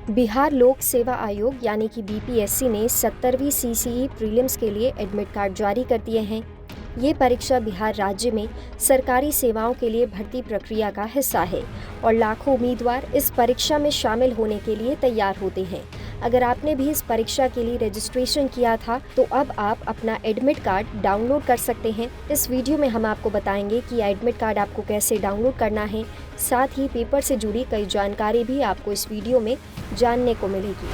बिहार लोक सेवा आयोग यानी कि बीपीएससी ने 70वीं सीसीई प्रीलिम्स के लिए एडमिट कार्ड जारी कर दिए हैं। ये परीक्षा बिहार राज्य में सरकारी सेवाओं के लिए भर्ती प्रक्रिया का हिस्सा है और लाखों उम्मीदवार इस परीक्षा में शामिल होने के लिए तैयार होते हैं। अगर आपने भी इस परीक्षा के लिए रजिस्ट्रेशन किया था तो अब आप अपना एडमिट कार्ड डाउनलोड कर सकते हैं। इस वीडियो में हम आपको बताएंगे कि एडमिट कार्ड आपको कैसे डाउनलोड करना है। साथ ही पेपर से जुड़ी कई जानकारी भी आपको इस वीडियो में जानने को मिलेगी।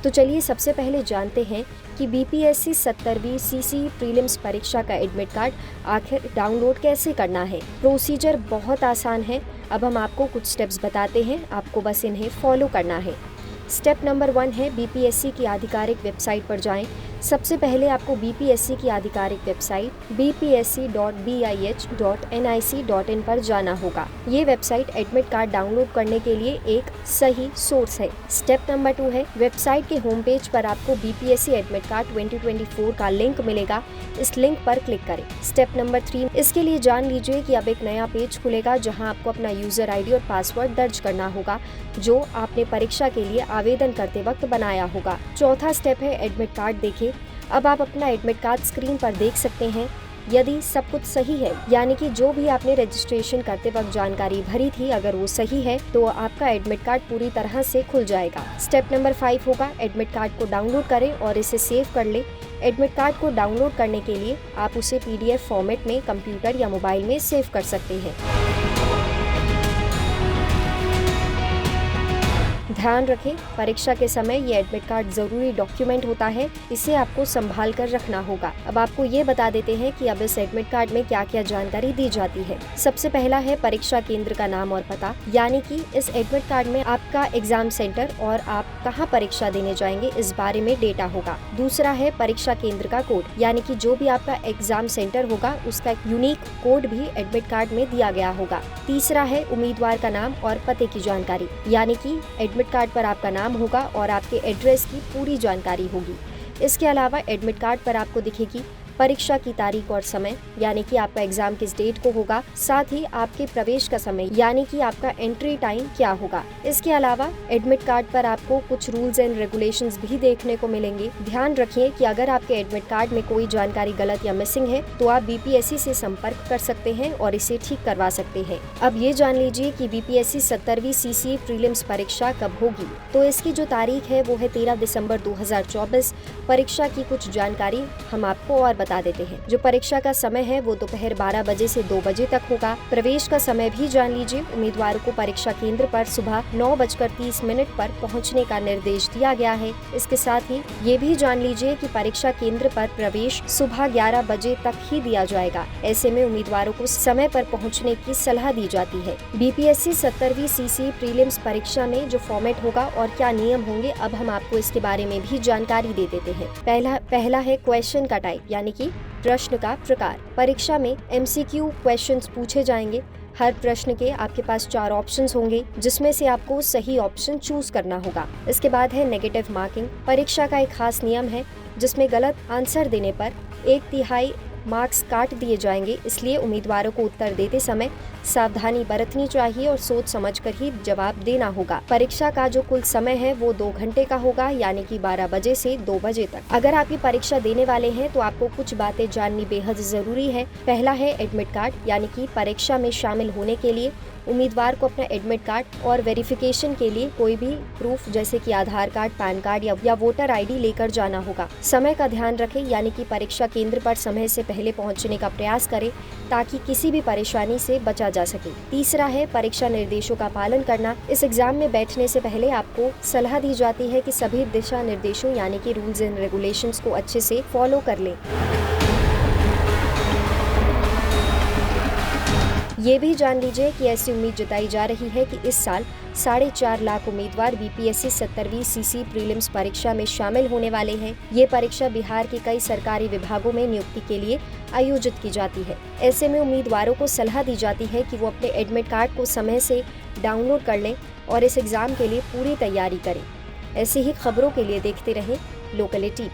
तो चलिए सबसे पहले जानते हैं कि बीपीएससी 70वीं सीसीई प्रीलिम्स परीक्षा का एडमिट कार्ड आखिर डाउनलोड कैसे करना है। प्रोसीजर बहुत आसान है। अब हम आपको कुछ स्टेप्स बताते हैं, आपको बस इन्हें फॉलो करना है। स्टेप नंबर 1 है बीपीएससी की आधिकारिक वेबसाइट पर जाएं। सबसे पहले आपको बीपीएससी की आधिकारिक वेबसाइट bpsc.bih.nic.in पर जाना होगा। ये वेबसाइट एडमिट कार्ड डाउनलोड करने के लिए एक सही सोर्स है। स्टेप नंबर 2 है वेबसाइट के होम पेज पर आपको बीपीएससी एडमिट कार्ड 2024 का लिंक मिलेगा। इस लिंक पर क्लिक करें। स्टेप नंबर 3, इसके लिए जान लीजिए कि अब एक नया पेज खुलेगा जहां आपको अपना यूजर आईडी और पासवर्ड दर्ज करना होगा जो आपने परीक्षा के लिए आवेदन करते वक्त बनाया होगा। चौथा स्टेप है एडमिट कार्ड देखें। अब आप अपना एडमिट कार्ड स्क्रीन पर देख सकते हैं। यदि सब कुछ सही है, यानी कि जो भी आपने रजिस्ट्रेशन करते वक्त जानकारी भरी थी, अगर वो सही है तो आपका एडमिट कार्ड पूरी तरह से खुल जाएगा। स्टेप नंबर 5 होगा एडमिट कार्ड को डाउनलोड करें और इसे सेव कर लें। एडमिट कार्ड को डाउनलोड करने के लिए आप उसे पीडीएफ फॉर्मेट में कंप्यूटर या मोबाइल में सेव कर सकते हैं। ध्यान रखें, परीक्षा के समय ये एडमिट कार्ड जरूरी डॉक्यूमेंट होता है, इसे आपको संभाल कर रखना होगा। अब आपको ये बता देते हैं कि अब इस एडमिट कार्ड में क्या क्या जानकारी दी जाती है। सबसे पहला है परीक्षा केंद्र का नाम और पता, यानी कि इस एडमिट कार्ड में आपका एग्जाम सेंटर और आप कहाँ परीक्षा देने जाएंगे इस बारे में डेटा होगा। दूसरा है परीक्षा केंद्र का कोड, यानी कि जो भी आपका एग्जाम सेंटर होगा उसका एक यूनिक कोड भी एडमिट कार्ड में दिया गया होगा। तीसरा है उम्मीदवार का नाम और पते की जानकारी, यानी कि एडमिट कार्ड पर आपका नाम होगा और आपके एड्रेस की पूरी जानकारी होगी। इसके अलावा एडमिट कार्ड पर आपको दिखेगी परीक्षा की तारीख और समय, यानी कि आपका एग्जाम किस डेट को होगा। साथ ही आपके प्रवेश का समय, यानी कि आपका एंट्री टाइम क्या होगा। इसके अलावा एडमिट कार्ड पर आपको कुछ रूल्स एंड रेगुलेशंस भी देखने को मिलेंगे। ध्यान रखिए कि अगर आपके एडमिट कार्ड में कोई जानकारी गलत या मिसिंग है तो आप बीपीएससी से संपर्क कर सकते हैं और इसे ठीक करवा सकते हैं। अब ये जान लीजिए कि बीपीएससी 70वीं सीसीई प्रीलिम्स परीक्षा कब होगी। तो इसकी जो तारीख है वो है 13 दिसंबर 2024। परीक्षा की कुछ जानकारी हम आपको और बता देते हैं। जो परीक्षा का समय है वो दोपहर 12 बजे से 2 बजे तक होगा। प्रवेश का समय भी जान लीजिए। उम्मीदवारों को परीक्षा केंद्र पर सुबह 9:30 पर पहुंचने का निर्देश दिया गया है। इसके साथ ही ये भी जान लीजिए कि परीक्षा केंद्र पर प्रवेश सुबह 11 बजे तक ही दिया जाएगा। ऐसे में उम्मीदवारों को समय पर पहुंचने की सलाह दी जाती है। बीपीएससी 70वीं सीसीई प्रीलिम्स परीक्षा में जो फॉर्मेट होगा और क्या नियम होंगे, अब हम आपको इसके बारे में भी जानकारी दे देते हैं। पहला है क्वेश्चन का टाइप, यानी कि प्रश्न का प्रकार। परीक्षा में एमसीक्यू क्वेश्चंस पूछे जाएंगे। हर प्रश्न के आपके पास 4 ऑप्शंस होंगे जिसमें से आपको सही ऑप्शन चूज करना होगा। इसके बाद है नेगेटिव मार्किंग। परीक्षा का एक खास नियम है जिसमें गलत आंसर देने पर 1/3 मार्क्स काट दिए जाएंगे। इसलिए उम्मीदवारों को उत्तर देते समय सावधानी बरतनी चाहिए और सोच समझकर ही जवाब देना होगा। परीक्षा का जो कुल समय है वो 2 घंटे का होगा, यानी कि 12 बजे से 2 बजे तक। अगर आप ये परीक्षा देने वाले हैं तो आपको कुछ बातें जाननी बेहद जरूरी है। पहला है एडमिट कार्ड, यानी कि परीक्षा में शामिल होने के लिए उम्मीदवार को अपना एडमिट कार्ड और वेरिफिकेशन के लिए कोई भी प्रूफ जैसे कि आधार कार्ड, पैन कार्ड या वोटर आईडी लेकर जाना होगा। समय का ध्यान रखें, यानी कि परीक्षा केंद्र पर समय से पहले पहुंचने का प्रयास करें ताकि किसी भी परेशानी से बचा जा सके। तीसरा है परीक्षा निर्देशों का पालन करना। इस एग्जाम में बैठने से पहले आपको सलाह दी जाती है कि सभी दिशा निर्देशों यानी कि रूल्स एंड रेगुलेशंस को अच्छे से फॉलो कर लें। ये भी जान लीजिए कि ऐसी उम्मीद जताई जा रही है कि इस साल 4.5 लाख उम्मीदवार बीपीएससी 70वीं सीसीई प्रीलिम्स परीक्षा में शामिल होने वाले हैं। ये परीक्षा बिहार के कई सरकारी विभागों में नियुक्ति के लिए आयोजित की जाती है। ऐसे में उम्मीदवारों को सलाह दी जाती है कि वो अपने एडमिट कार्ड को समय से डाउनलोड कर लें और इस एग्जाम के लिए पूरी तैयारी करें। ऐसी ही खबरों के लिए देखते रहें लोकलिटी।